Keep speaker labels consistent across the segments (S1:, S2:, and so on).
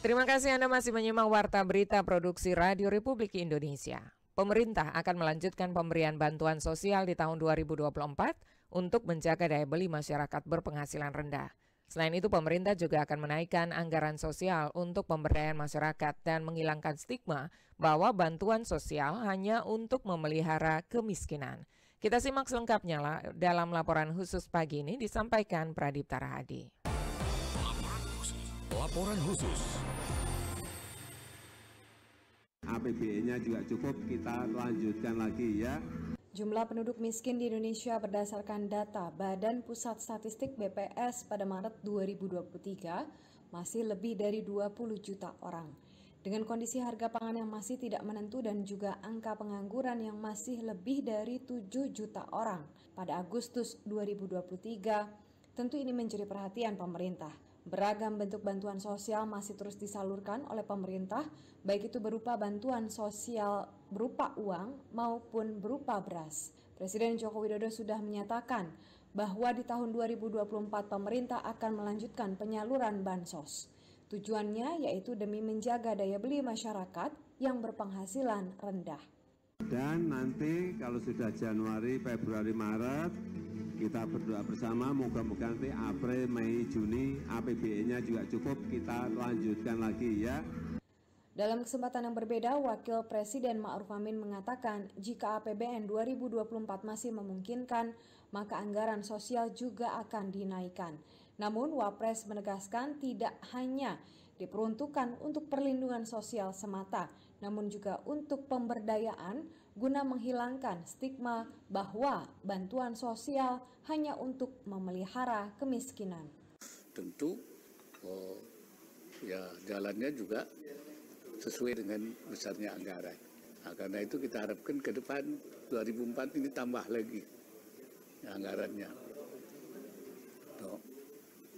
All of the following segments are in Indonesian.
S1: Terima kasih Anda masih menyimak Warta Berita Produksi Radio Republik Indonesia. Pemerintah akan melanjutkan pemberian bantuan sosial di tahun 2024 untuk menjaga daya beli masyarakat berpenghasilan rendah. Selain itu, pemerintah juga akan menaikkan anggaran sosial untuk pemberdayaan masyarakat dan menghilangkan stigma bahwa bantuan sosial hanya untuk memelihara kemiskinan. Kita simak selengkapnya dalam laporan khusus pagi ini disampaikan Pradipta Rahadi.
S2: Laporan khusus.
S3: APBN-nya juga cukup, kita lanjutkan lagi ya.
S4: Jumlah penduduk miskin di Indonesia berdasarkan data Badan Pusat Statistik BPS pada Maret 2023 masih lebih dari 20 juta orang. Dengan kondisi harga pangan yang masih tidak menentu dan juga angka pengangguran yang masih lebih dari 7 juta orang pada Agustus 2023, tentu ini menjadi perhatian pemerintah. Beragam bentuk bantuan sosial masih terus disalurkan oleh pemerintah, baik itu berupa bantuan sosial berupa uang maupun berupa beras. Presiden Joko Widodo sudah menyatakan bahwa di tahun 2024 pemerintah akan melanjutkan penyaluran bansos. Tujuannya yaitu demi menjaga daya beli masyarakat yang berpenghasilan rendah.
S3: Dan nanti kalau sudah Januari, Februari, Maret, kita berdoa bersama, moga-moga nanti April, Mei, Juni APBN-nya juga cukup, kita lanjutkan lagi ya.
S4: Dalam kesempatan yang berbeda, Wakil Presiden Ma'ruf Amin mengatakan jika APBN 2024 masih memungkinkan, maka anggaran sosial juga akan dinaikkan. Namun, Wapres menegaskan tidak hanya diperuntukkan untuk perlindungan sosial semata, namun juga untuk pemberdayaan guna menghilangkan stigma bahwa bantuan sosial hanya untuk memelihara kemiskinan.
S5: Tentu ya jalannya juga sesuai dengan besarnya anggaran. Nah, karena itu kita harapkan ke depan 2004 ini tambah lagi anggarannya.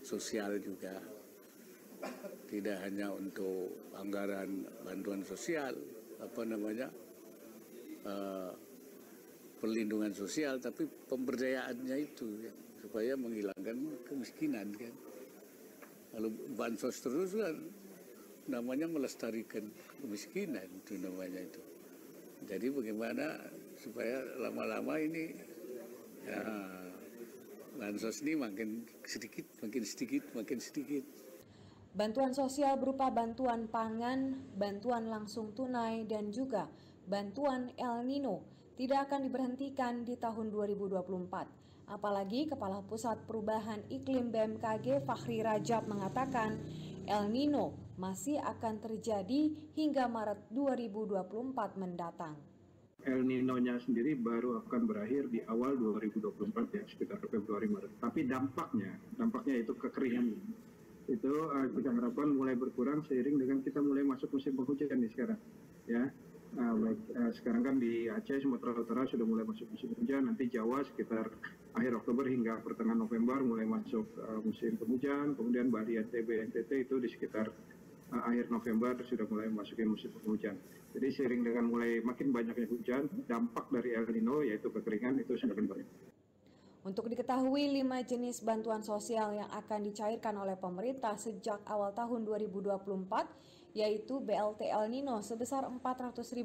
S5: Sosial juga. Tidak hanya untuk anggaran bantuan sosial, perlindungan sosial, tapi pemberdayaannya itu ya, supaya menghilangkan kemiskinan kan. Kalau bansos terus kan namanya melestarikan kemiskinan itu namanya itu. Jadi bagaimana supaya lama-lama ini ya, bansos ini makin sedikit.
S4: Bantuan sosial berupa bantuan pangan, bantuan langsung tunai, dan juga bantuan El Nino tidak akan diberhentikan di tahun 2024. Apalagi Kepala Pusat Perubahan Iklim BMKG Fahri Rajab mengatakan El Nino masih akan terjadi hingga Maret 2024 mendatang.
S6: El Nino-nya sendiri baru akan berakhir di awal 2024 ya, sekitar Februari Maret. Tapi dampaknya itu kekeringan. Itu kita harapkan mulai berkurang seiring dengan kita mulai masuk musim penghujan nih sekarang ya. Sekarang kan di Aceh, Sumatera Utara sudah mulai masuk musim hujan, nanti Jawa sekitar akhir Oktober hingga pertengahan November mulai masuk musim penghujan, kemudian Bali, NTB, NTT itu di sekitar akhir November sudah mulai masukin musim penghujan. Jadi seiring dengan mulai makin banyaknya hujan, dampak dari El Nino yaitu kekeringan itu semakin banyak.
S4: Untuk diketahui 5 jenis bantuan sosial yang akan dicairkan oleh pemerintah sejak awal tahun 2024, yaitu BLT El Nino sebesar Rp400.000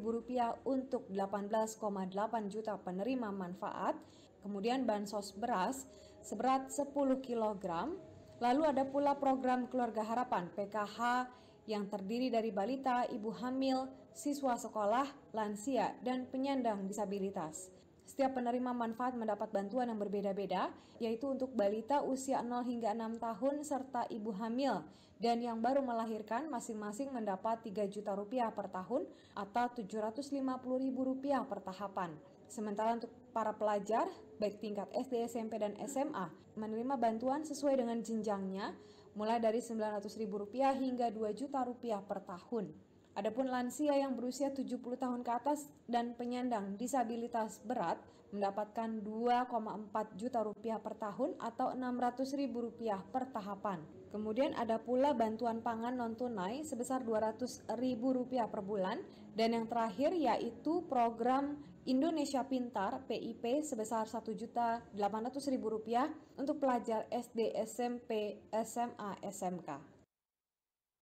S4: untuk 18,8 juta penerima manfaat, kemudian bansos beras seberat 10 kg, lalu ada pula program Keluarga Harapan PKH yang terdiri dari balita, ibu hamil, siswa sekolah, lansia, dan penyandang disabilitas. Setiap penerima manfaat mendapat bantuan yang berbeda-beda, yaitu untuk balita usia 0 hingga 6 tahun serta ibu hamil, dan yang baru melahirkan masing-masing mendapat Rp3 juta per tahun atau Rp750.000 per tahapan. Sementara untuk para pelajar, baik tingkat SD, SMP, dan SMA, menerima bantuan sesuai dengan jenjangnya, mulai dari Rp900.000 hingga Rp2 juta per tahun. Adapun lansia yang berusia 70 tahun ke atas dan penyandang disabilitas berat mendapatkan Rp2,4 juta per tahun atau Rp600.000 per tahapan. Kemudian ada pula bantuan pangan non-tunai sebesar Rp200.000 per bulan. Dan yang terakhir yaitu program Indonesia Pintar PIP sebesar Rp1.800.000 untuk pelajar SD, SMP, SMA, SMK.